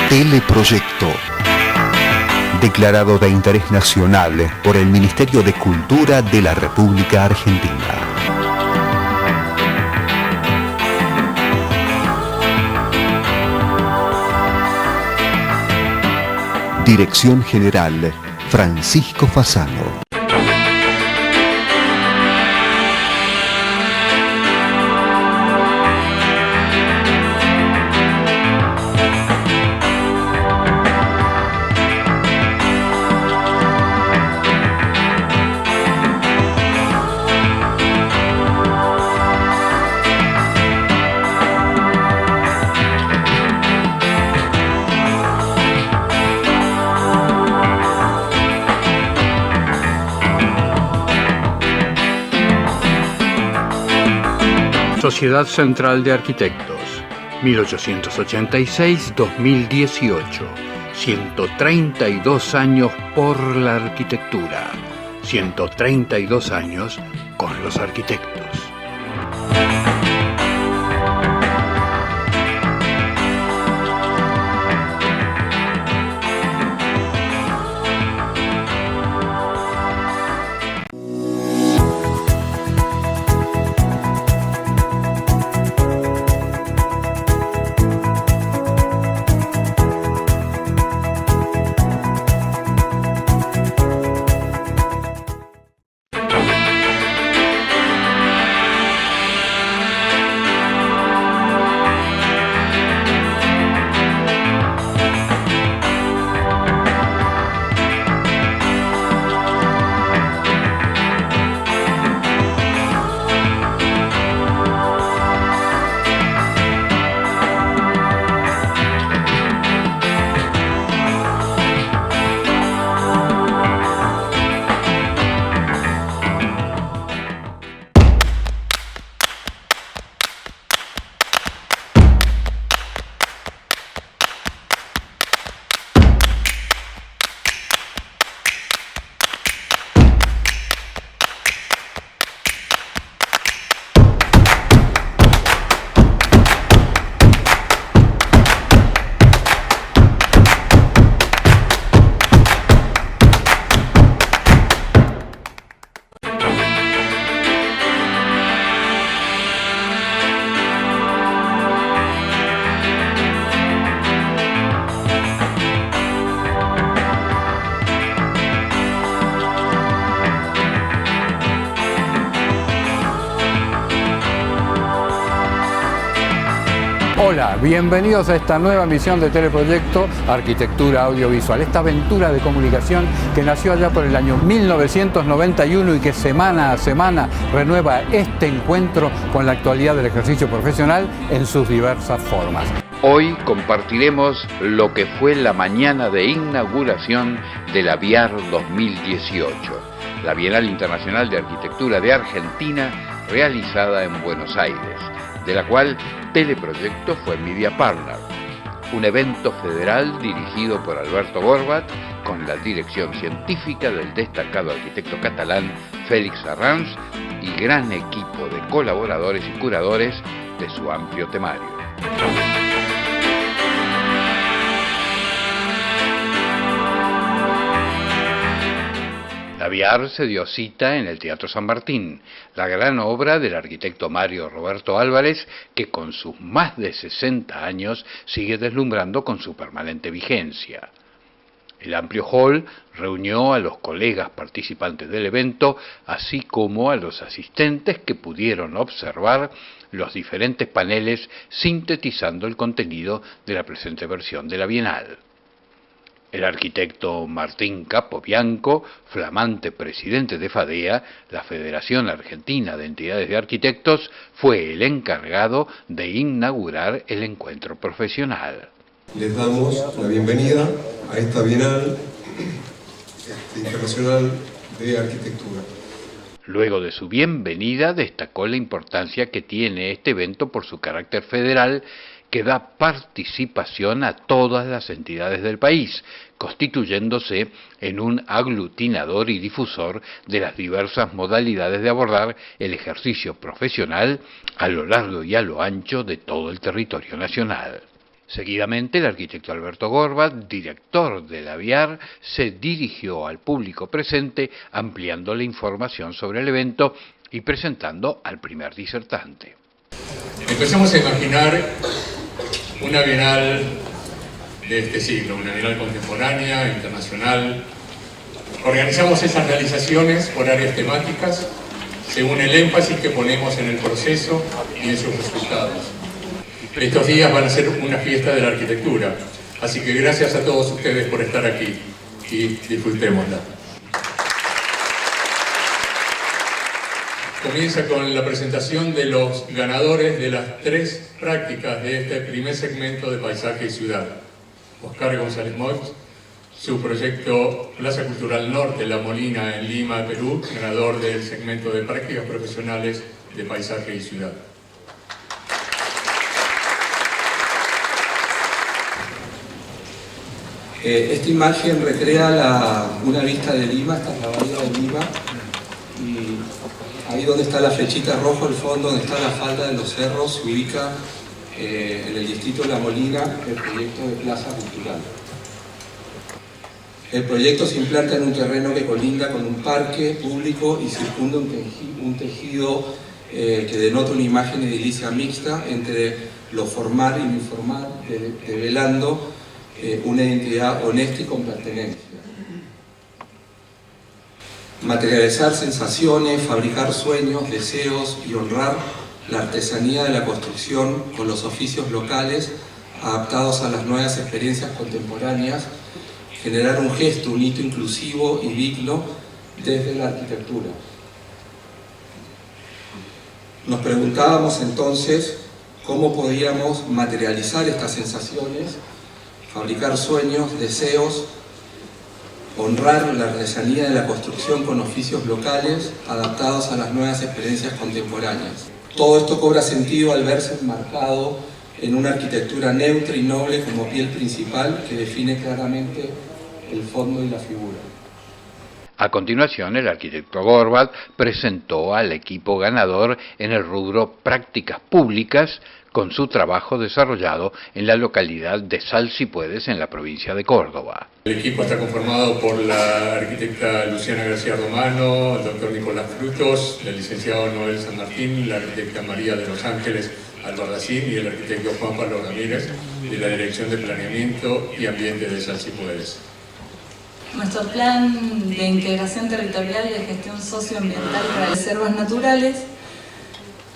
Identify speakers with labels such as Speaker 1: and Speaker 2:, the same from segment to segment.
Speaker 1: Teleproyecto. Declarado de interés nacional por el Ministerio de Cultura de la República Argentina. Dirección General, Francisco Fasano.
Speaker 2: Sociedad Central de Arquitectos, 1886-2018, 132 años por la arquitectura, 132 años con los arquitectos.
Speaker 3: Hola, bienvenidos a esta nueva misión de Teleproyecto Arquitectura Audiovisual, esta aventura de comunicación que nació allá por el año 1991 y que semana a semana renueva este encuentro con la actualidad del ejercicio profesional en sus diversas formas.
Speaker 2: Hoy compartiremos lo que fue la mañana de inauguración de la BIAR 2018, la Bienal Internacional de Arquitectura de Argentina, realizada en Buenos Aires, de la cual Teleproyecto fue Media Partner, un evento federal dirigido por Alberto Gorbat con la dirección científica del destacado arquitecto catalán Félix Arranz y gran equipo de colaboradores y curadores de su amplio temario. La BIAR se dio cita en el Teatro San Martín, la gran obra del arquitecto Mario Roberto Álvarez, que con sus más de 60 años sigue deslumbrando con su permanente vigencia. El amplio hall reunió a los colegas participantes del evento, así como a los asistentes que pudieron observar los diferentes paneles sintetizando el contenido de la presente versión de la Bienal. El arquitecto Martín Capobianco, flamante presidente de FADEA, la Federación Argentina de Entidades de Arquitectos, fue el encargado de inaugurar el encuentro profesional.
Speaker 4: Les damos la bienvenida a esta Bienal Internacional de Arquitectura.
Speaker 2: Luego de su bienvenida, destacó la importancia que tiene este evento por su carácter federal, que da participación a todas las entidades del país, constituyéndose en un aglutinador y difusor de las diversas modalidades de abordar el ejercicio profesional a lo largo y a lo ancho de todo el territorio nacional. Seguidamente, el arquitecto Alberto Gorbat, director de la AVIAR, se dirigió al público presente ampliando la información sobre el evento y presentando al primer disertante.
Speaker 5: Empezamos a imaginar una bienal de este siglo, una bienal contemporánea, internacional. Organizamos esas realizaciones por áreas temáticas según el énfasis que ponemos en el proceso y en sus resultados. Estos días van a ser una fiesta de la arquitectura, así que gracias a todos ustedes por estar aquí y disfrutémosla. Comienza con la presentación de los ganadores de las 3 prácticas de este primer segmento de Paisaje y Ciudad. Oscar González Moix, su proyecto Plaza Cultural Norte, La Molina, en Lima, Perú, ganador del segmento de prácticas profesionales de Paisaje y Ciudad.
Speaker 6: Esta imagen recrea una vista de Lima, esta es la bahía de Lima, y ahí donde está la flechita roja al fondo, donde está la falda de los cerros, se ubica en el distrito de La Molina el proyecto de Plaza Cultural. El proyecto se implanta en un terreno que colinda con un parque público y circunda un tejido que denota una imagen edilicia mixta entre lo formal y lo informal, develando una identidad honesta y con pertenencia. Materializar sensaciones, fabricar sueños, deseos y honrar la artesanía de la construcción con los oficios locales adaptados a las nuevas experiencias contemporáneas, generar un gesto, un hito inclusivo y digno desde la arquitectura. Nos preguntábamos entonces cómo podíamos materializar estas sensaciones, fabricar sueños, deseos, honrar la artesanía de la construcción con oficios locales adaptados a las nuevas experiencias contemporáneas. Todo esto cobra sentido al verse enmarcado en una arquitectura neutra y noble como piel principal que define claramente el fondo y la figura.
Speaker 2: A continuación, el arquitecto Gorbat presentó al equipo ganador en el rubro Prácticas Públicas con su trabajo desarrollado en la localidad de Sal Si Puedes, en la provincia de Córdoba.
Speaker 5: El equipo está conformado por la arquitecta Luciana García Romano, el doctor Nicolás Frutos, el licenciado Noel San Martín, la arquitecta María de los Ángeles Albarracín y el arquitecto Juan Pablo Ramírez de la Dirección de Planeamiento y Ambiente de Sal Si Puedes.
Speaker 7: Nuestro plan de integración territorial y de gestión socioambiental para reservas naturales,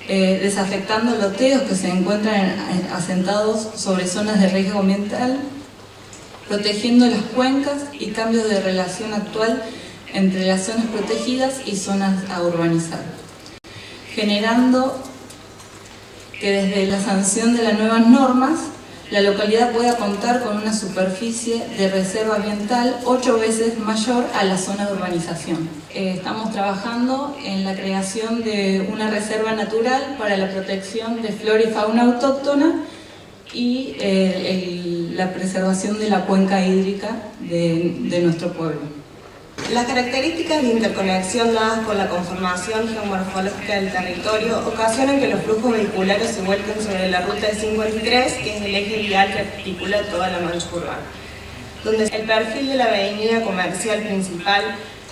Speaker 7: desafectando loteos que se encuentran asentados sobre zonas de riesgo ambiental, protegiendo las cuencas y cambios de relación actual entre las zonas protegidas y zonas a urbanizar, generando que desde la sanción de las nuevas normas la localidad pueda contar con una superficie de reserva ambiental 8 veces mayor a la zona de urbanización. Estamos trabajando en la creación de una reserva natural para la protección de flora y fauna autóctona y la preservación de la cuenca hídrica de nuestro pueblo.
Speaker 8: Las características de interconexión dadas por la conformación geomorfológica del territorio ocasionan que los flujos vehiculares se vuelquen sobre la ruta de 53, que es el eje vial que articula toda la mancha urbana, donde el perfil de la avenida comercial principal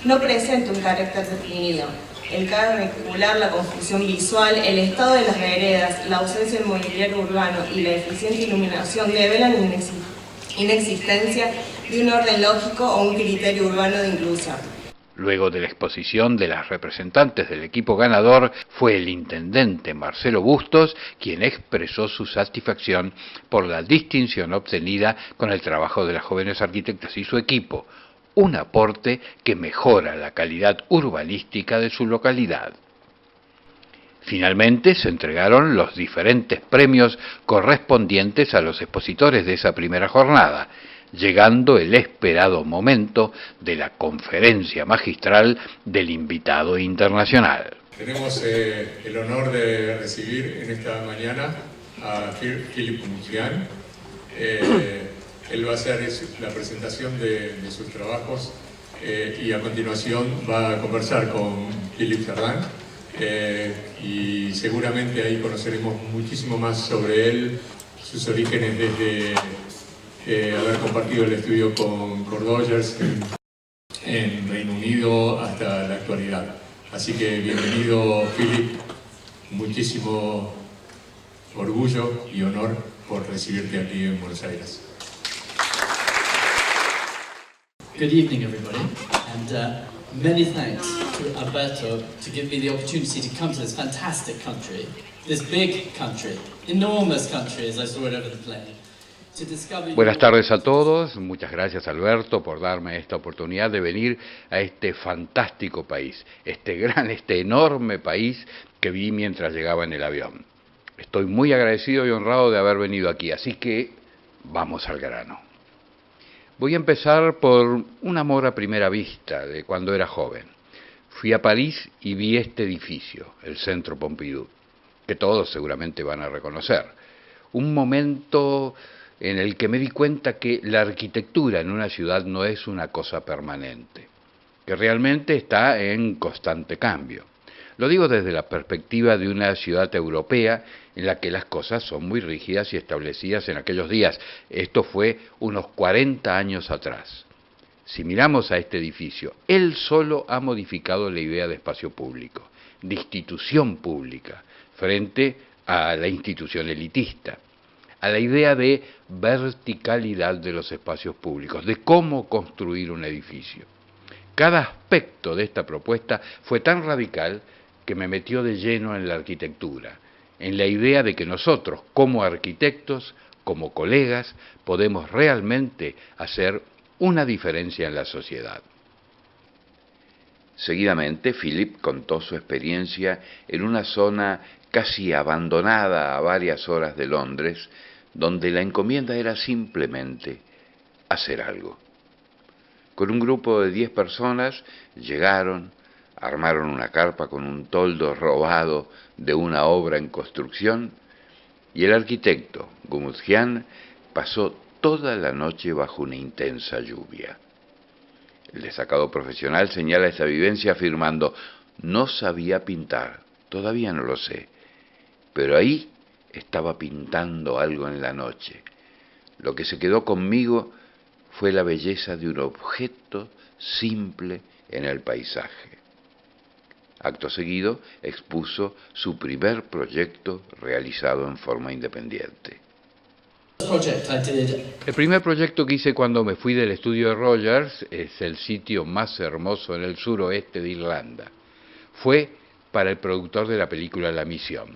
Speaker 8: no presenta un carácter definido. El carga vehicular, la confusión visual, el estado de las veredas, la ausencia de mobiliario urbano y la eficiente iluminación develan inexistencia de un orden lógico o un criterio urbano de inclusión.
Speaker 2: Luego de la exposición de las representantes del equipo ganador, fue el intendente Marcelo Bustos quien expresó su satisfacción por la distinción obtenida con el trabajo de las jóvenes arquitectas y su equipo, un aporte que mejora la calidad urbanística de su localidad. Finalmente se entregaron los diferentes premios correspondientes a los expositores de esa primera jornada, llegando el esperado momento de la conferencia magistral del invitado internacional.
Speaker 5: Tenemos el honor de recibir en esta mañana a Philippe Mouchian. Él va a hacer la presentación de sus trabajos y a continuación va a conversar con Philippe Ferrand y seguramente ahí conoceremos muchísimo más sobre él sus orígenes desde haber compartido el estudio con Rogers en Reino Unido hasta la actualidad. Así que bienvenido, Philip. Muchísimo orgullo y honor por recibirte aquí en Buenos Aires.
Speaker 9: Good evening, everybody, and many thanks to Alberto to give me the opportunity to come to this fantastic country, this big country, enormous country as I saw it over the plane.
Speaker 2: Buenas tardes a todos, muchas gracias Alberto por darme esta oportunidad de venir a este fantástico país, este enorme país que vi mientras llegaba en el avión. Estoy muy agradecido y honrado de haber venido aquí, así que vamos al grano. Voy a empezar por un amor a primera vista de cuando era joven. Fui a París y vi este edificio, el Centro Pompidou, que todos seguramente van a reconocer. Un momento en el que me di cuenta que la arquitectura en una ciudad no es una cosa permanente, que realmente está en constante cambio. Lo digo desde la perspectiva de una ciudad europea en la que las cosas son muy rígidas y establecidas en aquellos días. Esto fue unos 40 años atrás. Si miramos a este edificio, él solo ha modificado la idea de espacio público, de institución pública, frente a la institución elitista, a la idea de verticalidad de los espacios públicos, de cómo construir un edificio. Cada aspecto de esta propuesta fue tan radical que me metió de lleno en la arquitectura, en la idea de que nosotros, como arquitectos, como colegas, podemos realmente hacer una diferencia en la sociedad. Seguidamente, Philip contó su experiencia en una zona casi abandonada a varias horas de Londres, donde la encomienda era simplemente hacer algo. Con un grupo de 10 personas llegaron, armaron una carpa con un toldo robado de una obra en construcción y el arquitecto Gumuzian pasó toda la noche bajo una intensa lluvia. El destacado profesional señala esta vivencia afirmando: no sabía pintar, todavía no lo sé, pero ahí estaba pintando algo en la noche. Lo que se quedó conmigo fue la belleza de un objeto simple en el paisaje. Acto seguido expuso su primer proyecto realizado en forma independiente. El primer proyecto que hice cuando me fui del estudio de Rogers es el sitio más hermoso en el suroeste de Irlanda. Fue para el productor de la película La Misión.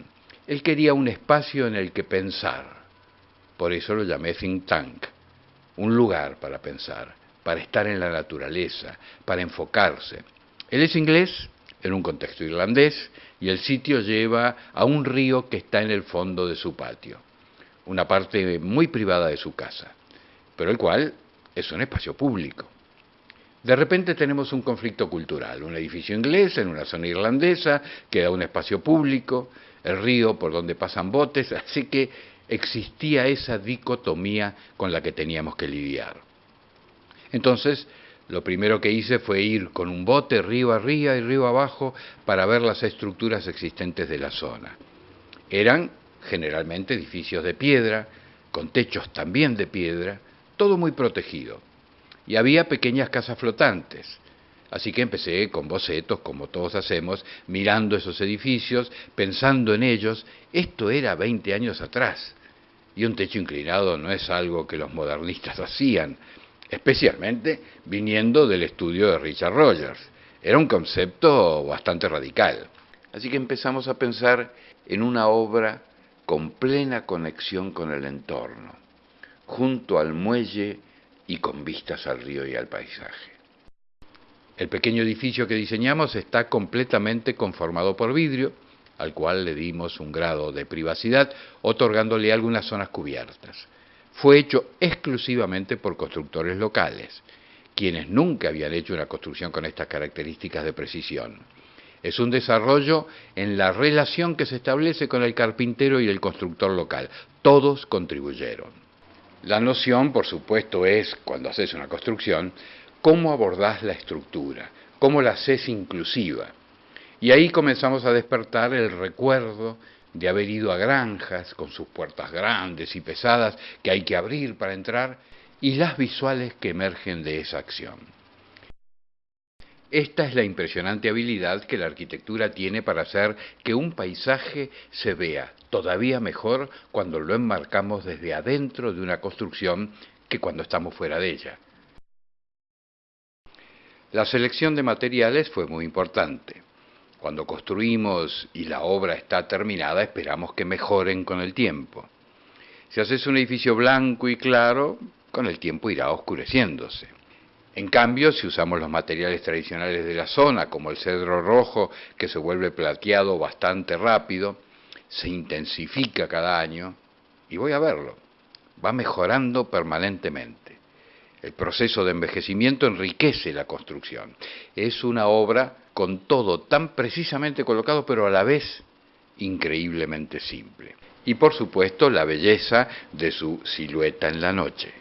Speaker 2: Él quería un espacio en el que pensar, por eso lo llamé think tank, un lugar para pensar, para estar en la naturaleza, para enfocarse. Él es inglés, en un contexto irlandés, y el sitio lleva a un río que está en el fondo de su patio, una parte muy privada de su casa, pero el cual es un espacio público. De repente tenemos un conflicto cultural, un edificio inglés en una zona irlandesa que da un espacio público, el río por donde pasan botes, así que existía esa dicotomía con la que teníamos que lidiar. Entonces, lo primero que hice fue ir con un bote río arriba y río abajo para ver las estructuras existentes de la zona. Eran generalmente edificios de piedra, con techos también de piedra, todo muy protegido. Y había pequeñas casas flotantes. Así que empecé con bocetos, como todos hacemos, mirando esos edificios, pensando en ellos. Esto era 20 años atrás. Y un techo inclinado no es algo que los modernistas hacían, especialmente viniendo del estudio de Richard Rogers. Era un concepto bastante radical. Así que empezamos a pensar en una obra con plena conexión con el entorno, junto al muelle y con vistas al río y al paisaje. El pequeño edificio que diseñamos está completamente conformado por vidrio, al cual le dimos un grado de privacidad, otorgándole algunas zonas cubiertas. Fue hecho exclusivamente por constructores locales, quienes nunca habían hecho una construcción con estas características de precisión. Es un desarrollo en la relación que se establece con el carpintero y el constructor local. Todos contribuyeron. La noción, por supuesto, es, cuando haces una construcción, cómo abordás la estructura, cómo la haces inclusiva. Y ahí comenzamos a despertar el recuerdo de haber ido a granjas con sus puertas grandes y pesadas que hay que abrir para entrar, y las visuales que emergen de esa acción. Esta es la impresionante habilidad que la arquitectura tiene para hacer que un paisaje se vea todavía mejor cuando lo enmarcamos desde adentro de una construcción que cuando estamos fuera de ella. La selección de materiales fue muy importante. Cuando construimos y la obra está terminada, esperamos que mejoren con el tiempo. Si haces un edificio blanco y claro, con el tiempo irá oscureciéndose. En cambio, si usamos los materiales tradicionales de la zona, como el cedro rojo, que se vuelve plateado bastante rápido, se intensifica cada año, y voy a verlo, va mejorando permanentemente. El proceso de envejecimiento enriquece la construcción. Es una obra con todo tan precisamente colocado, pero a la vez increíblemente simple. Y por supuesto, la belleza de su silueta en la noche.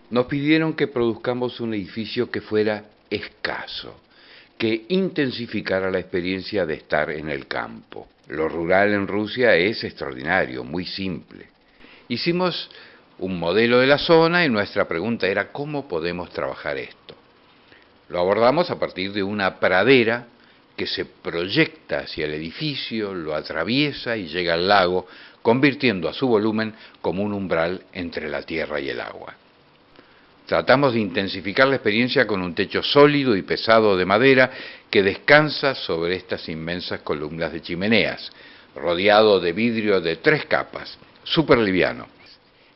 Speaker 2: Nos pidieron que produzcamos un edificio que fuera escaso, que intensificara la experiencia de estar en el campo. Lo rural en Rusia es extraordinario, muy simple. Hicimos un modelo de la zona y nuestra pregunta era ¿cómo podemos trabajar esto? Lo abordamos a partir de una pradera que se proyecta hacia el edificio, lo atraviesa y llega al lago, convirtiendo a su volumen como un umbral entre la tierra y el agua. Tratamos de intensificar la experiencia con un techo sólido y pesado de madera que descansa sobre estas inmensas columnas de chimeneas, rodeado de vidrio de 3 capas, súper liviano.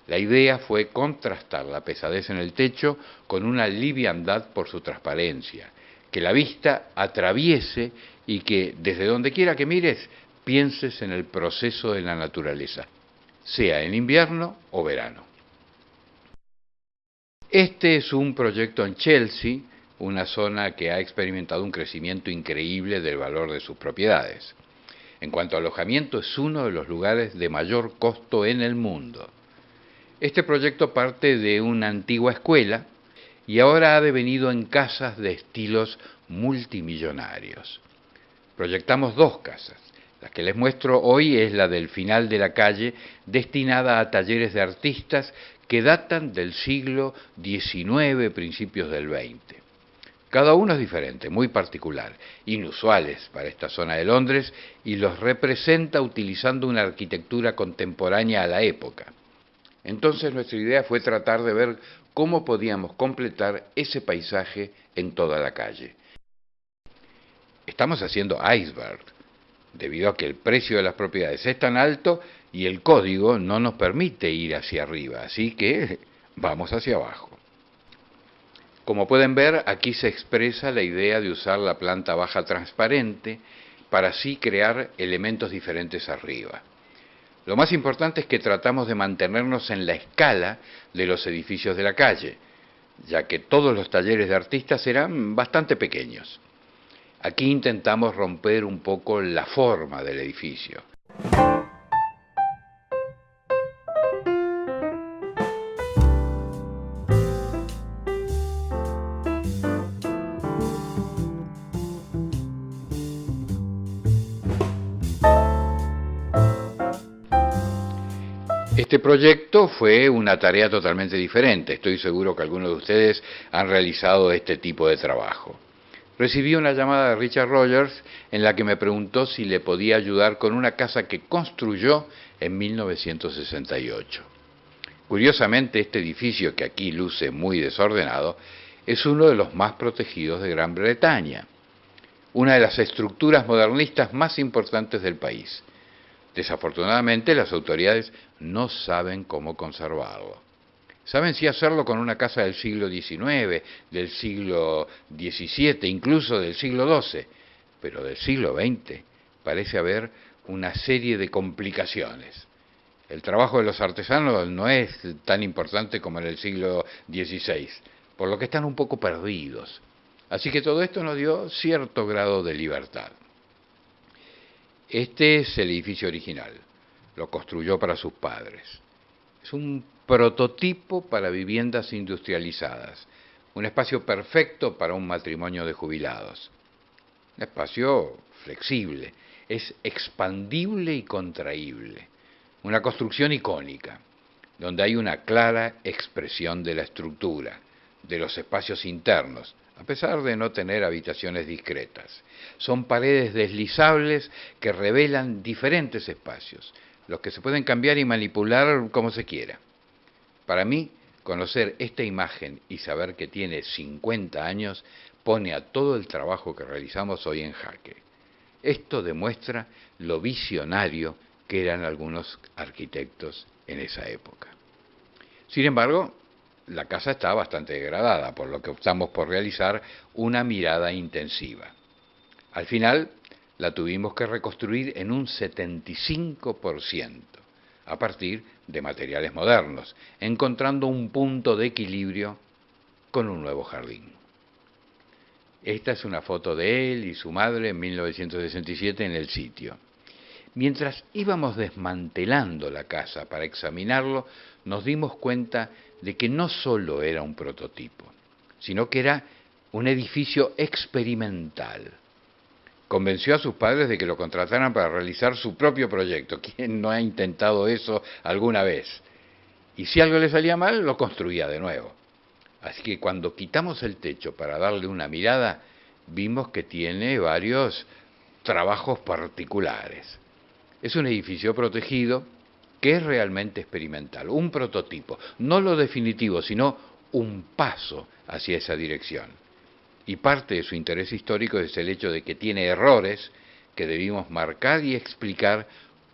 Speaker 2: La idea fue contrastar la pesadez en el techo con una liviandad por su transparencia, que la vista atraviese y que, desde donde quiera que mires, pienses en el proceso de la naturaleza, sea en invierno o verano. Este es un proyecto en Chelsea, una zona que ha experimentado un crecimiento increíble del valor de sus propiedades. En cuanto a alojamiento, es uno de los lugares de mayor costo en el mundo. Este proyecto parte de una antigua escuela y ahora ha devenido en casas de estilos multimillonarios. Proyectamos 2 casas. La que les muestro hoy es la del final de la calle, destinada a talleres de artistas que datan del siglo XIX, principios del XX. Cada uno es diferente, muy particular, inusuales para esta zona de Londres, y los representa utilizando una arquitectura contemporánea a la época. Entonces nuestra idea fue tratar de ver cómo podíamos completar ese paisaje en toda la calle. Estamos haciendo iceberg, debido a que el precio de las propiedades es tan alto y el código no nos permite ir hacia arriba, así que vamos hacia abajo. Como pueden ver, aquí se expresa la idea de usar la planta baja transparente para así crear elementos diferentes arriba. Lo más importante es que tratamos de mantenernos en la escala de los edificios de la calle, ya que todos los talleres de artistas eran bastante pequeños. Aquí intentamos romper un poco la forma del edificio. Este proyecto fue una tarea totalmente diferente. Estoy seguro que algunos de ustedes han realizado este tipo de trabajo. Recibí una llamada de Richard Rogers en la que me preguntó si le podía ayudar con una casa que construyó en 1968. Curiosamente, este edificio, que aquí luce muy desordenado, es uno de los más protegidos de Gran Bretaña, una de las estructuras modernistas más importantes del país. Desafortunadamente, las autoridades no saben cómo conservarlo. Saben sí hacerlo con una casa del siglo XIX, del siglo XVII, incluso del siglo XII, pero del siglo XX parece haber una serie de complicaciones. El trabajo de los artesanos no es tan importante como en el siglo XVI, por lo que están un poco perdidos. Así que todo esto nos dio cierto grado de libertad. Este es el edificio original, lo construyó para sus padres. Es un prototipo para viviendas industrializadas, un espacio perfecto para un matrimonio de jubilados. Un espacio flexible, es expandible y contraíble. Una construcción icónica, donde hay una clara expresión de la estructura, de los espacios internos, a pesar de no tener habitaciones discretas. Son paredes deslizables que revelan diferentes espacios, los que se pueden cambiar y manipular como se quiera. Para mí, conocer esta imagen y saber que tiene 50 años pone a todo el trabajo que realizamos hoy en jaque. Esto demuestra lo visionario que eran algunos arquitectos en esa época. Sin embargo, la casa está bastante degradada, por lo que optamos por realizar una mirada intensiva. Al final, la tuvimos que reconstruir en un 75%, a partir de materiales modernos, encontrando un punto de equilibrio con un nuevo jardín. Esta es una foto de él y su madre en 1967 en el sitio. Mientras íbamos desmantelando la casa para examinarlo, nos dimos cuenta de que no solo era un prototipo, sino que era un edificio experimental. Convenció a sus padres de que lo contrataran para realizar su propio proyecto. ¿Quién no ha intentado eso alguna vez? Y si algo le salía mal, lo construía de nuevo. Así que cuando quitamos el techo para darle una mirada, vimos que tiene varios trabajos particulares. Es un edificio protegido que es realmente experimental, un prototipo, no lo definitivo, sino un paso hacia esa dirección. Y parte de su interés histórico es el hecho de que tiene errores que debimos marcar y explicar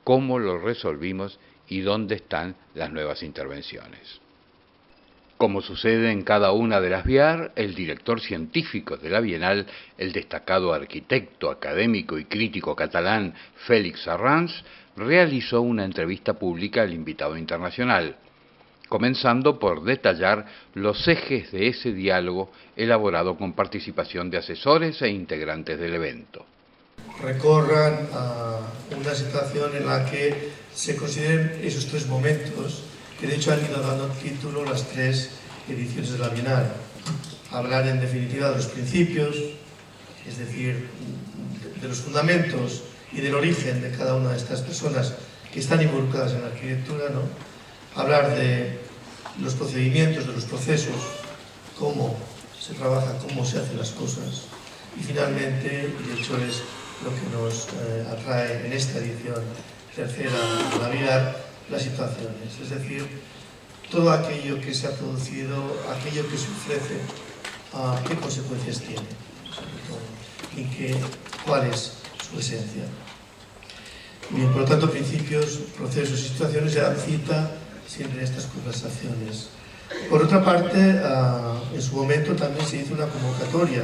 Speaker 2: cómo los resolvimos y dónde están las nuevas intervenciones. Como sucede en cada una de las BIAR, el director científico de la Bienal, el destacado arquitecto, académico y crítico catalán Félix Arranz, realizó una entrevista pública al invitado internacional, comenzando por detallar los ejes de ese diálogo elaborado con participación de asesores e integrantes del evento.
Speaker 10: Recorran a una situación en la que se consideren esos tres momentos que de hecho han ido dando título las tres ediciones de la Bienal. Hablar en definitiva de los principios, es decir, de los fundamentos y del origen de cada una de estas personas que están involucradas en la arquitectura, ¿no? Hablar de los procedimientos, de los procesos, cómo se trabaja, cómo se hacen las cosas. Y finalmente, y de hecho es lo que nos atrae en esta edición tercera de la Bienal, las situaciones, es decir, todo aquello que se ha producido, aquello que se ofrece, qué consecuencias tiene, y cuál es su esencia. Bien, por lo tanto, principios, procesos y situaciones se dan cita siempre en estas conversaciones. Por otra parte, en su momento también se hizo una convocatoria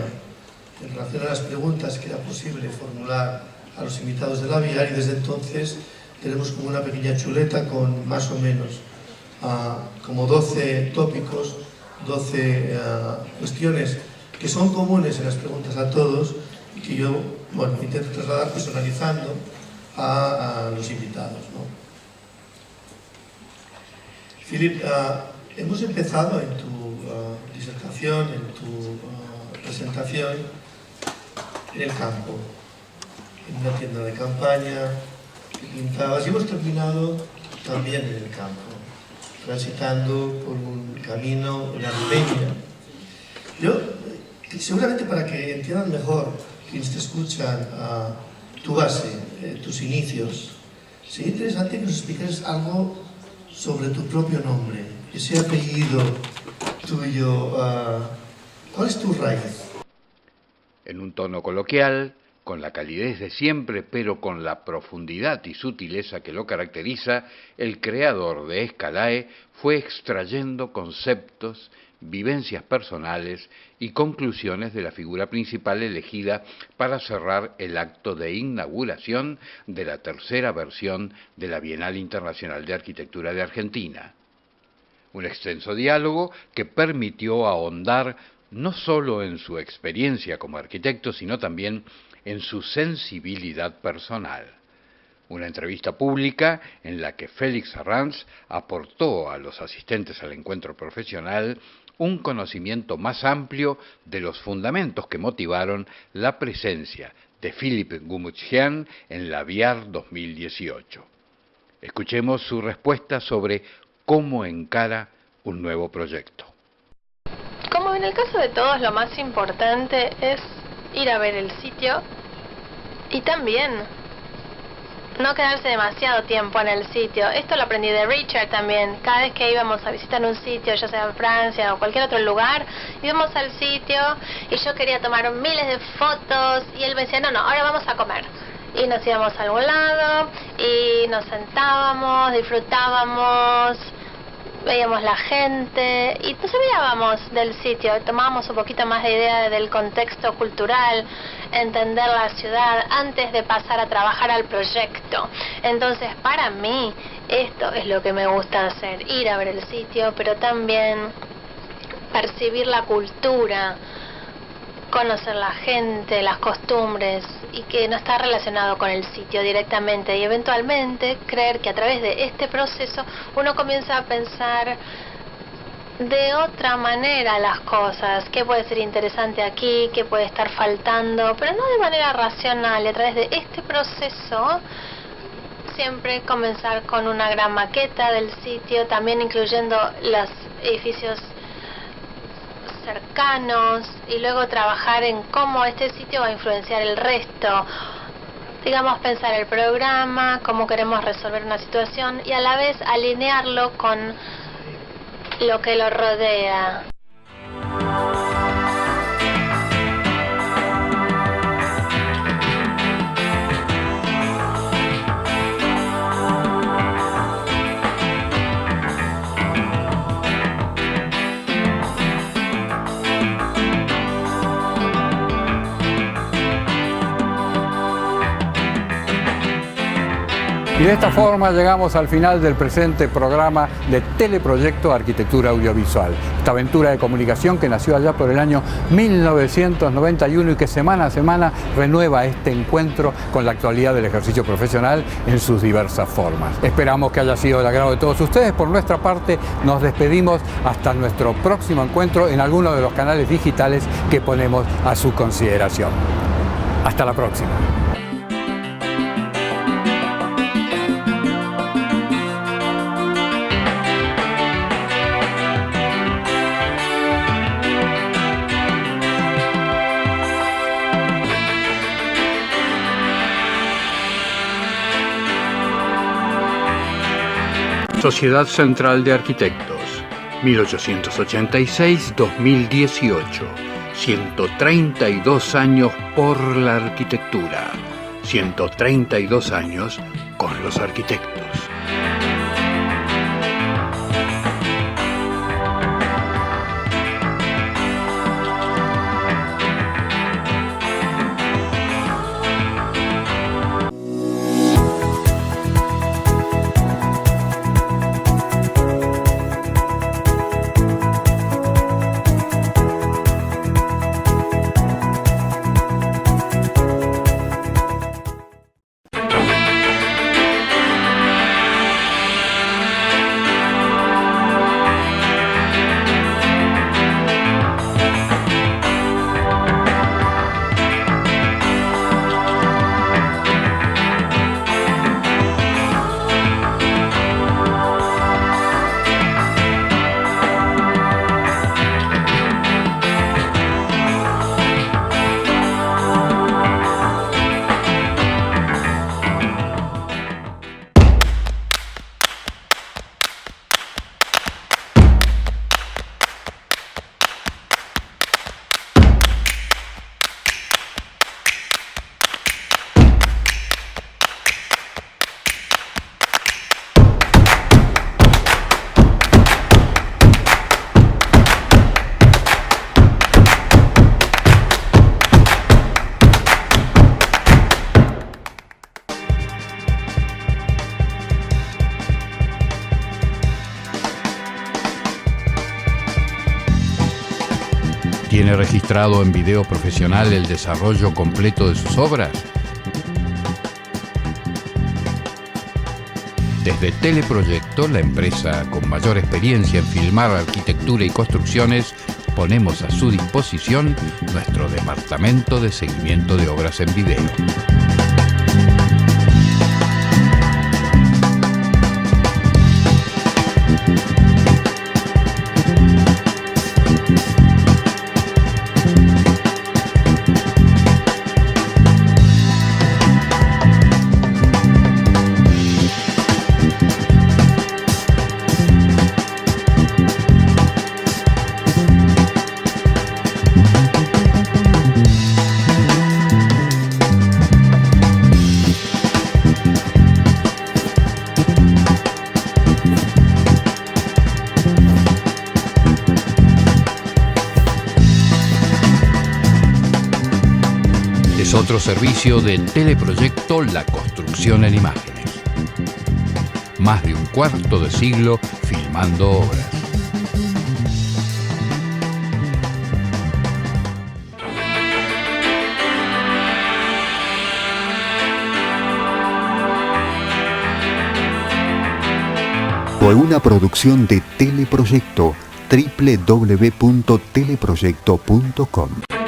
Speaker 10: en relación a las preguntas que era posible formular a los invitados de la BIAR, y desde entonces tenemos como una pequeña chuleta con más o menos como 12 tópicos, 12 cuestiones que son comunes en las preguntas a todos y que yo, bueno, intento trasladar personalizando a los invitados, ¿no? Philip, hemos empezado en tu disertación, en tu presentación, en el campo, en una tienda de campaña que pintabas, y hemos terminado también en el campo, transitando por un camino en Armenia. Yo, seguramente para que entiendan mejor quienes te escuchan tu base, tus inicios, sería interesante que nos explicaras algo sobre tu propio nombre, ese apellido tuyo. ¿Cuál es tu raíz?
Speaker 2: En un tono coloquial, con la calidez de siempre, pero con la profundidad y sutileza que lo caracteriza, el creador de Escalae fue extrayendo conceptos, vivencias personales y conclusiones de la figura principal elegida para cerrar el acto de inauguración de la tercera versión de la Bienal Internacional de Arquitectura de Argentina. Un extenso diálogo que permitió ahondar no solo en su experiencia como arquitecto, sino también en su sensibilidad personal. Una entrevista pública en la que Félix Arranz aportó a los asistentes al encuentro profesional un conocimiento más amplio de los fundamentos que motivaron la presencia de Philip Gumutsjian en la Biar 2018. Escuchemos su respuesta sobre cómo encara un nuevo proyecto.
Speaker 11: Como en el caso de todos, lo más importante es ir a ver el sitio y también no quedarse demasiado tiempo en el sitio. Esto lo aprendí de Richard también. Cada vez que íbamos a visitar un sitio, ya sea en Francia o cualquier otro lugar, íbamos al sitio y yo quería tomar miles de fotos y él me decía, no, ahora vamos a comer. Y nos íbamos a algún lado y nos sentábamos, disfrutábamos, veíamos la gente y nos olvidábamos del sitio, tomábamos un poquito más de idea del contexto cultural, entender la ciudad antes de pasar a trabajar al proyecto. Entonces, para mí, esto es lo que me gusta hacer, ir a ver el sitio, pero también percibir la cultura, conocer la gente, las costumbres, y que no está relacionado con el sitio directamente, y eventualmente creer que a través de este proceso uno comienza a pensar de otra manera las cosas, qué puede ser interesante aquí, qué puede estar faltando, pero no de manera racional. A través de este proceso siempre comenzar con una gran maqueta del sitio, también incluyendo los edificios cercanos, y luego trabajar en cómo este sitio va a influenciar el resto. Digamos, pensar el programa, cómo queremos resolver una situación y a la vez alinearlo con lo que lo rodea.
Speaker 3: Y de esta forma llegamos al final del presente programa de Teleproyecto Arquitectura Audiovisual. Esta aventura de comunicación que nació allá por el año 1991 y que semana a semana renueva este encuentro con la actualidad del ejercicio profesional en sus diversas formas. Esperamos que haya sido del agrado de todos ustedes. Por nuestra parte, nos despedimos hasta nuestro próximo encuentro en alguno de los canales digitales que ponemos a su consideración. Hasta la próxima.
Speaker 2: Sociedad Central de Arquitectos, 1886-2018, 132 años por la arquitectura, 132 años con los arquitectos. ¿Tiene registrado en video profesional el desarrollo completo de sus obras? Desde Teleproyecto, la empresa con mayor experiencia en filmar arquitectura y construcciones,
Speaker 3: ponemos a su disposición nuestro departamento de seguimiento de obras en video. Es otro servicio de Teleproyecto La Construcción en Imágenes. Más de un cuarto de siglo filmando obras.
Speaker 1: Fue una producción de Teleproyecto, www.teleproyecto.com.